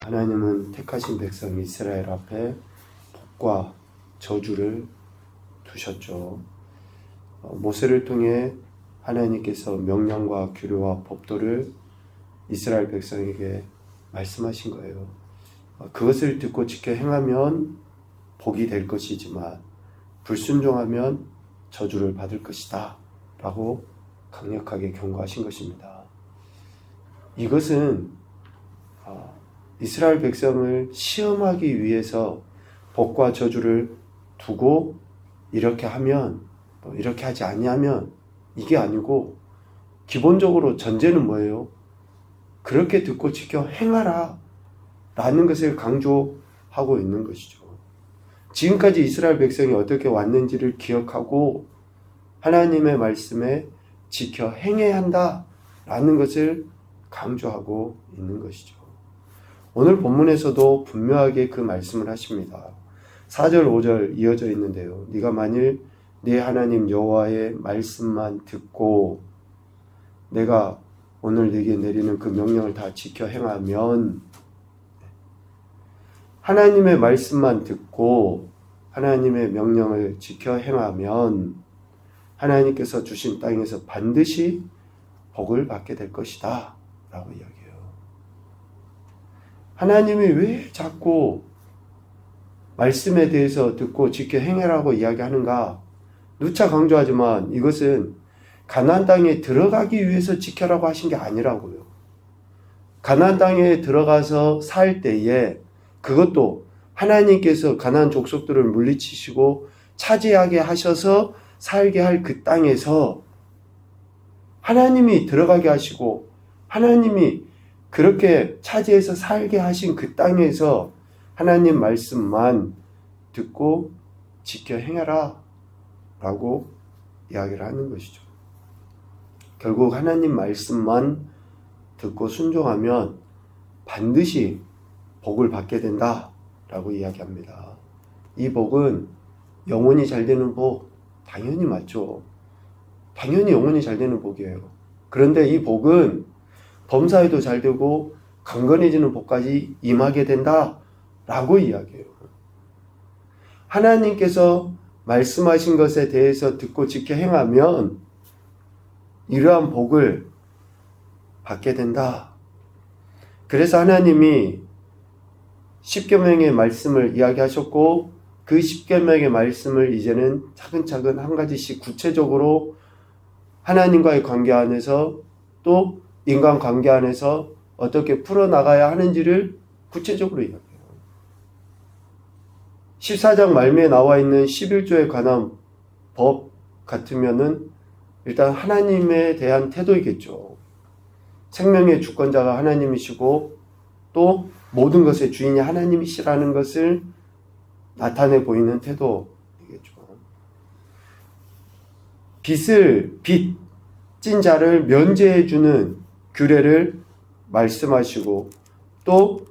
하나님은 택하신 백성 이스라엘 앞에 복과 저주를 두셨죠. 모세를 통해 하나님께서 명령과 규례와 법도를 이스라엘 백성에게 말씀하신 거예요. 그것을 듣고 지켜 행하면 복이 될 것이지만 불순종하면 저주를 받을 것이다 라고 강력하게 경고하신 것입니다. 이것은 이스라엘 백성을 시험하기 위해서 복과 저주를 두고 이렇게 하면 이렇게 하지 아니하면 이게 아니고 기본적으로 전제는 뭐예요? 그렇게 듣고 지켜 행하라 라는 것을 강조하고 있는 것이죠. 지금까지 이스라엘 백성이 어떻게 왔는지를 기억하고 하나님의 말씀에 지켜 행해야 한다 라는 것을 강조하고 있는 것이죠. 오늘 본문에서도 분명하게 그 말씀을 하십니다. 4절 5절 이어져 있는데요. 네가 만일 네 하나님 여호와의 말씀만 듣고 내가 오늘 네게 내리는 그 명령을 다 지켜 행하면, 하나님의 말씀만 듣고 하나님의 명령을 지켜 행하면 하나님께서 주신 땅에서 반드시 복을 받게 될 것이다 라고 이야기해요. 하나님이 왜 자꾸 말씀에 대해서 듣고 지켜 행하라고 이야기하는가? 누차 강조하지만 이것은 가나안 땅에 들어가기 위해서 지켜라고 하신 게 아니라고요. 가나안 땅에 들어가서 살 때에 그것도 하나님께서 가나안 족속들을 물리치시고 차지하게 하셔서 살게 할 그 땅에서 하나님이 들어가게 하시고 하나님이 그렇게 차지해서 살게 하신 그 땅에서 하나님 말씀만 듣고 지켜 행하라 라고 이야기를 하는 것이죠. 결국 하나님 말씀만 듣고 순종하면 반드시 복을 받게 된다 라고 이야기합니다. 이 복은 영혼이 잘 되는 복, 당연히 맞죠. 당연히 영혼이 잘 되는 복이에요. 그런데 이 복은 범사에도 잘 되고 강건해지는 복까지 임하게 된다 라고 이야기해요. 하나님께서 말씀하신 것에 대해서 듣고 지켜 행하면 이러한 복을 받게 된다. 그래서 하나님이 십계명의 말씀을 이야기하셨고 그 십계명의 말씀을 이제는 차근차근 한 가지씩 구체적으로 하나님과의 관계 안에서 또 인간 관계 안에서 어떻게 풀어나가야 하는지를 구체적으로 이야기해요. 14장 말미에 나와 있는 11조에 관한 법 같으면은 일단 하나님에 대한 태도이겠죠. 생명의 주권자가 하나님이시고 또 모든 것의 주인이 하나님이시라는 것을 나타내 보이는 태도이겠죠. 빚진 자를 면제해주는 규례를 말씀하시고 또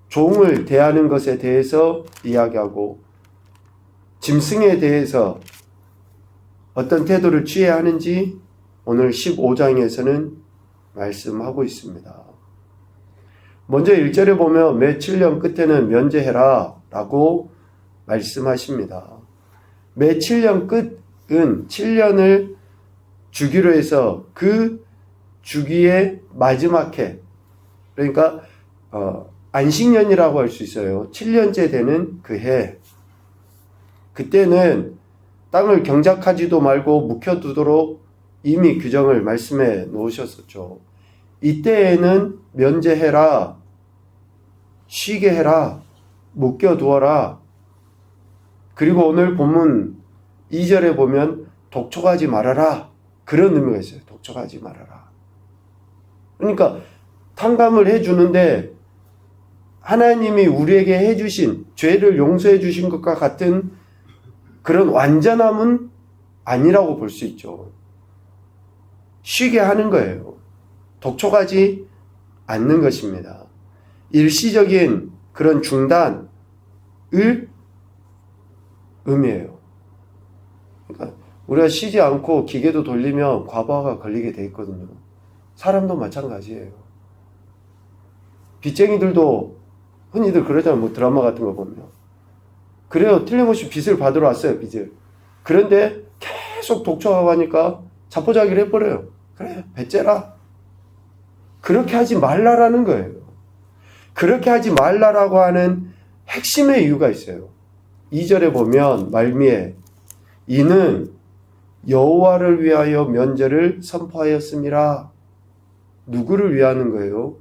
종을 대하는 것에 대해서 이야기하고 짐승에 대해서 어떤 태도를 취해야 하는지 오늘 15장에서는 말씀하고 있습니다. 먼저 1절에 보면 매 7년 끝에는 면제해라 라고 말씀하십니다. 매 7년 끝은 7년을 주기로 해서 그 주기의 마지막 해, 그러니까 안식년이라고 할 수 있어요. 7년째 되는 그 해, 그때는 땅을 경작하지도 말고 묵혀두도록 이미 규정을 말씀해 놓으셨었죠. 이때에는 면제해라, 쉬게 해라, 묵혀두어라. 그리고 오늘 본문 2절에 보면 독촉하지 말아라, 그런 의미가 있어요. 독촉하지 말아라. 그러니까 탕감을 해주는데 하나님이 우리에게 해주신, 죄를 용서해 주신 것과 같은 그런 완전함은 아니라고 볼 수 있죠. 쉬게 하는 거예요. 독촉하지 않는 것입니다. 일시적인 그런 중단을 의미해요. 그러니까 우리가 쉬지 않고 기계도 돌리면 과부하가 걸리게 돼 있거든요. 사람도 마찬가지예요. 빚쟁이들도 흔히들 그러잖아요. 뭐 드라마 같은 거 보면. 그래요. 틀림없이 빚을 받으러 왔어요. 빚을. 그런데 계속 독촉하고 하니까 자포자기를 해버려요. 그래, 배째라. 그렇게 하지 말라라는 거예요. 그렇게 하지 말라라고 하는 핵심의 이유가 있어요. 2절에 보면 말미에 이는 여호와를 위하여 면제를 선포하였음이라. 누구를 위하는 거예요?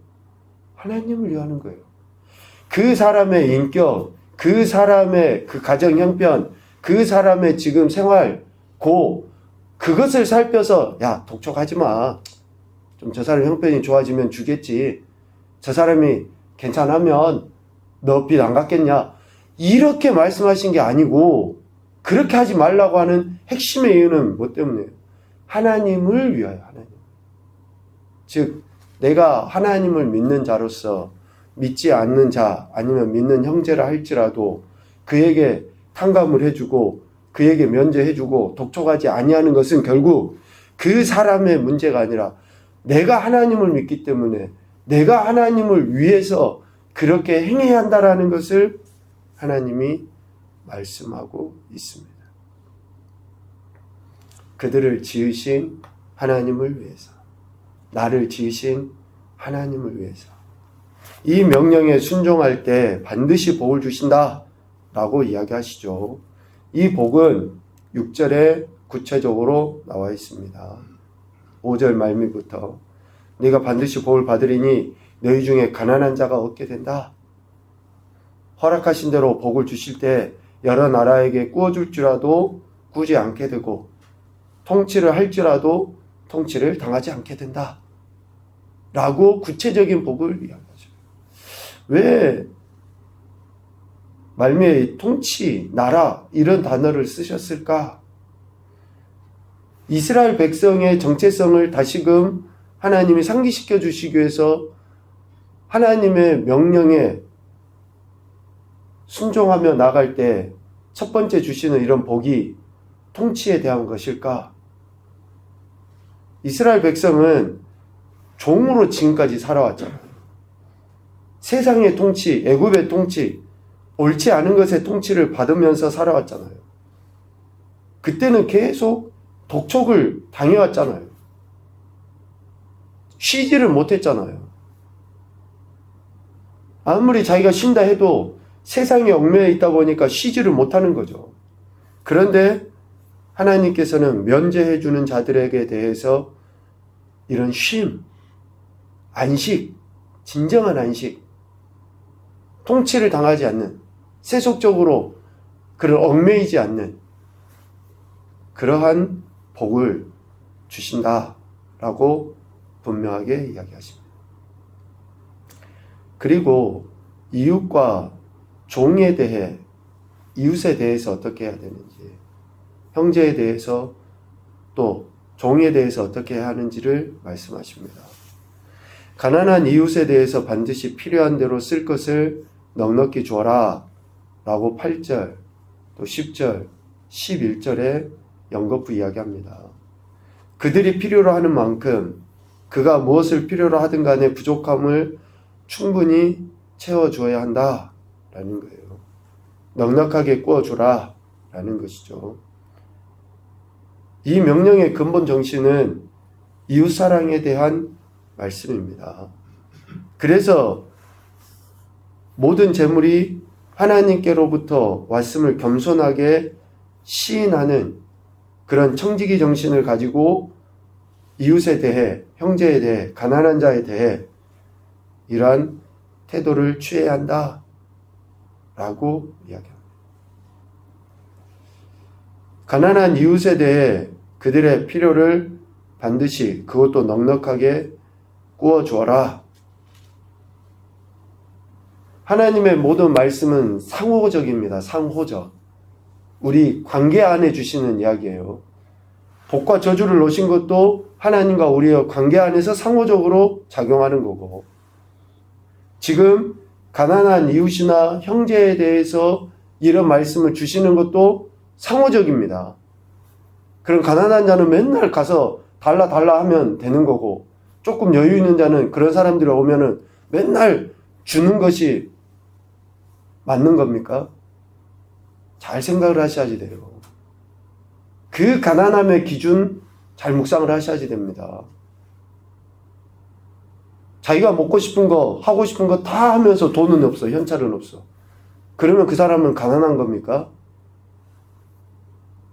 하나님을 위하는 거예요. 그 사람의 인격, 그 사람의 그 가정 형편, 그 사람의 지금 생활, 그것을 살펴서 야, 독촉하지 마. 좀 저 사람 형편이 좋아지면 주겠지. 저 사람이 괜찮으면 너 빚 안 갚겠냐. 이렇게 말씀하신 게 아니고 그렇게 하지 말라고 하는 핵심의 이유는 뭐 때문이에요? 하나님을 위하여. 하나님. 즉 내가 하나님을 믿는 자로서 믿지 않는 자 아니면 믿는 형제라 할지라도 그에게 탕감을 해주고 그에게 면제해주고 독촉하지 아니하는 것은 결국 그 사람의 문제가 아니라 내가 하나님을 믿기 때문에 내가 하나님을 위해서 그렇게 행해야 한다라는 것을 하나님이 말씀하고 있습니다. 그들을 지으신 하나님을 위해서, 나를 지으신 하나님을 위해서 이 명령에 순종할 때 반드시 복을 주신다 라고 이야기하시죠. 이 복은 6절에 구체적으로 나와 있습니다. 5절 말미부터 네가 반드시 복을 받으리니 너희 중에 가난한 자가 없게 된다. 허락하신 대로 복을 주실 때 여러 나라에게 구워줄 줄라도 구지 않게 되고 통치를 할지라도 통치를 당하지 않게 된다. 라고 구체적인 복을 이야기하죠. 왜 말미에 통치, 나라 이런 단어를 쓰셨을까? 이스라엘 백성의 정체성을 다시금 하나님이 상기시켜 주시기 위해서 하나님의 명령에 순종하며 나갈 때 첫 번째 주시는 이런 복이 통치에 대한 것일까? 이스라엘 백성은 종으로 지금까지 살아왔잖아요. 세상의 통치, 애굽의 통치, 옳지 않은 것의 통치를 받으면서 살아왔잖아요. 그때는 계속 독촉을 당해왔잖아요. 쉬지를 못했잖아요. 아무리 자기가 쉰다 해도 세상에 얽매여 있다 보니까 쉬지를 못하는 거죠. 그런데 하나님께서는 면제해 주는 자들에게 대해서 이런 쉼, 안식, 진정한 안식, 통치를 당하지 않는, 세속적으로 그를 얽매이지 않는 그러한 복을 주신다라고 분명하게 이야기하십니다. 그리고 이웃과 종에 대해, 이웃에 대해서 어떻게 해야 되는지, 형제에 대해서 또 종에 대해서 어떻게 해야 하는지를 말씀하십니다. 가난한 이웃에 대해서 반드시 필요한 대로 쓸 것을 넉넉히 줘라 라고 8절, 또 10절, 11절에 연거푸 이야기합니다. 그들이 필요로 하는 만큼 그가 무엇을 필요로 하든 간에 부족함을 충분히 채워줘야 한다 라는 거예요. 넉넉하게 구워주라 라는 것이죠. 이 명령의 근본 정신은 이웃사랑에 대한 말씀입니다. 그래서 모든 재물이 하나님께로부터 왔음을 겸손하게 시인하는 그런 청지기 정신을 가지고 이웃에 대해, 형제에 대해, 가난한 자에 대해 이러한 태도를 취해야 한다 라고 이야기합니다. 가난한 이웃에 대해 그들의 필요를 반드시 그것도 넉넉하게 구워주어라. 하나님의 모든 말씀은 상호적입니다. 상호적. 우리 관계 안에 주시는 이야기예요. 복과 저주를 놓으신 것도 하나님과 우리의 관계 안에서 상호적으로 작용하는 거고, 지금 가난한 이웃이나 형제에 대해서 이런 말씀을 주시는 것도 상호적입니다. 그럼 가난한 자는 맨날 가서 달라 하면 되는 거고, 조금 여유 있는 자는 그런 사람들이 오면은 맨날 주는 것이 맞는 겁니까? 잘 생각을 하셔야지 돼요. 그 가난함의 기준 잘 묵상을 하셔야지 됩니다. 자기가 먹고 싶은 거, 하고 싶은 거 다 하면서 돈은 없어, 현찰은 없어. 그러면 그 사람은 가난한 겁니까?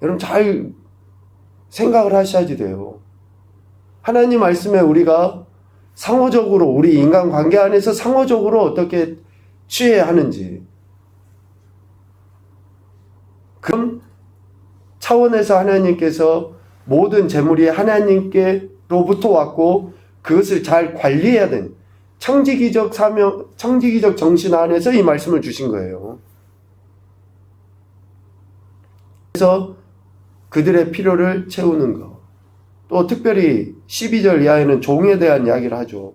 여러분 잘 생각을 하셔야지 돼요. 하나님 말씀에 우리가 상호적으로, 우리 인간관계 안에서 상호적으로 어떻게 취해야 하는지, 그런 차원에서 하나님께서 모든 재물이 하나님께로부터 왔고 그것을 잘 관리해야 되는 청지기적 사명, 청지기적 정신 안에서 이 말씀을 주신 거예요. 그래서 그들의 필요를 채우는 것. 또 특별히 12절 이하에는 종에 대한 이야기를 하죠.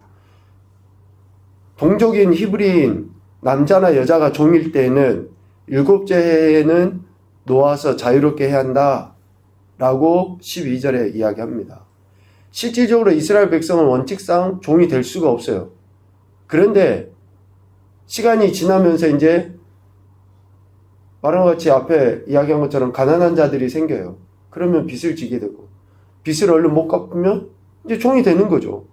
동족인 히브리인 남자나 여자가 종일 때에는 7째 해에는 놓아서 자유롭게 해야 한다 라고 12절에 이야기합니다. 실질적으로 이스라엘 백성은 원칙상 종이 될 수가 없어요. 그런데 시간이 지나면서 이제 말한 것 같이 앞에 이야기한 것처럼 가난한 자들이 생겨요. 그러면 빚을 지게 되고, 빚을 얼른 못 갚으면 이제 종이 되는 거죠.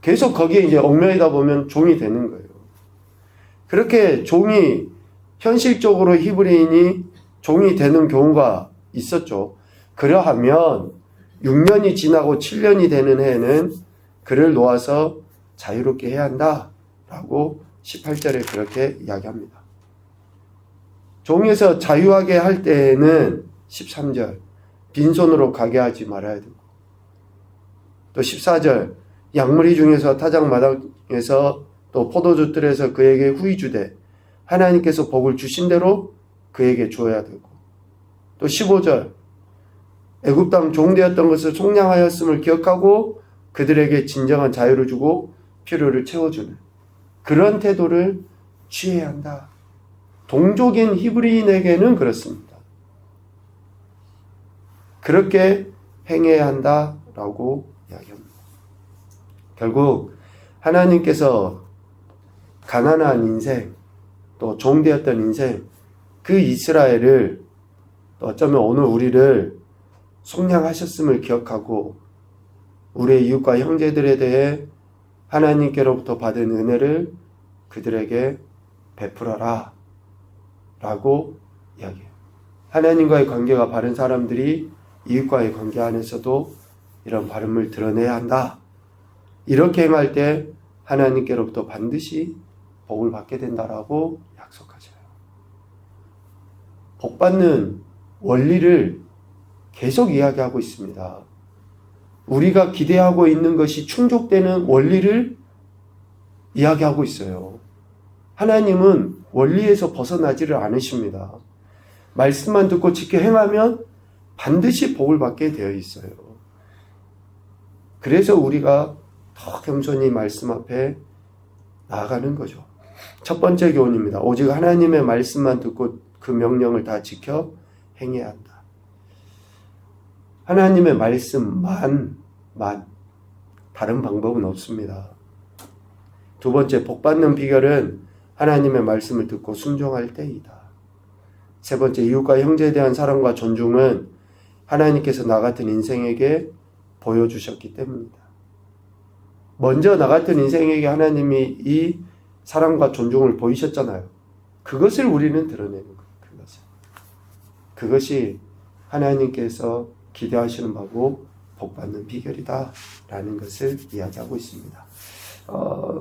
계속 거기에 이제 얽매이다 보면 종이 되는 거예요. 그렇게 종이 현실적으로 히브리인이 종이 되는 경우가 있었죠. 그러하면 6년이 지나고 7년이 되는 해에는 그를 놓아서 자유롭게 해야 한다 라고 18절에 그렇게 이야기합니다. 종에서 자유하게 할 때에는 13절 빈손으로 가게 하지 말아야 되고, 또 14절 양무리 중에서 타작마당에서 또 포도주 뜰에서 그에게 후히 주되 하나님께서 복을 주신 대로 그에게 주어야 되고, 또 15절 애굽 땅 종되었던 것을 속량하였음을 기억하고 그들에게 진정한 자유를 주고 필요를 채워주는 그런 태도를 취해야 한다. 동족인 히브리인에게는 그렇습니다. 그렇게 행해야 한다라고 이야기합니다. 결국 하나님께서 가난한 인생, 또 종되었던 인생, 그 이스라엘을 또 어쩌면 오늘 우리를 속량하셨음을 기억하고 우리의 이웃과 형제들에 대해 하나님께로부터 받은 은혜를 그들에게 베풀어라 라고 이야기해요. 하나님과의 관계가 바른 사람들이 이웃과의 관계 안에서도 이런 바름을 드러내야 한다. 이렇게 행할 때 하나님께로부터 반드시 복을 받게 된다라고 약속하셔요. 복받는 원리를 계속 이야기하고 있습니다. 우리가 기대하고 있는 것이 충족되는 원리를 이야기하고 있어요. 하나님은 원리에서 벗어나지를 않으십니다. 말씀만 듣고 지켜 행하면 반드시 복을 받게 되어 있어요. 그래서 우리가 더 겸손히 말씀 앞에 나아가는 거죠. 첫 번째 교훈입니다. 오직 하나님의 말씀만 듣고 그 명령을 다 지켜 행해야 한다. 하나님의 말씀만 다른 방법은 없습니다. 두 번째, 복받는 비결은 하나님의 말씀을 듣고 순종할 때이다. 세 번째, 이웃과 형제에 대한 사랑과 존중은 하나님께서 나 같은 인생에게 보여주셨기 때문이다. 먼저 나 같은 인생에게 하나님이 이 사랑과 존중을 보이셨잖아요. 그것을 우리는 드러내는 거예요. 그것이 하나님께서 기대하시는 바고 복받는 비결이다 라는 것을 이야기하고 있습니다.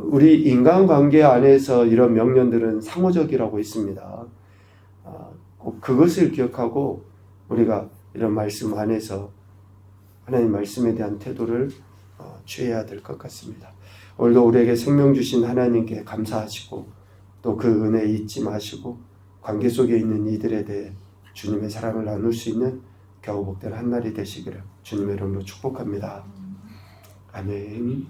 우리 인간관계 안에서 이런 명령들은 상호적이라고 했습니다. 꼭 그것을 기억하고 우리가 이런 말씀 안에서 하나님 말씀에 대한 태도를 취해야 될 것 같습니다. 오늘도 우리에게 생명 주신 하나님께 감사하시고 또 그 은혜 잊지 마시고 관계 속에 있는 이들에 대해 주님의 사랑을 나눌 수 있는 겨우 복된 한날이 되시기를 주님의 이름으로 축복합니다. 아멘.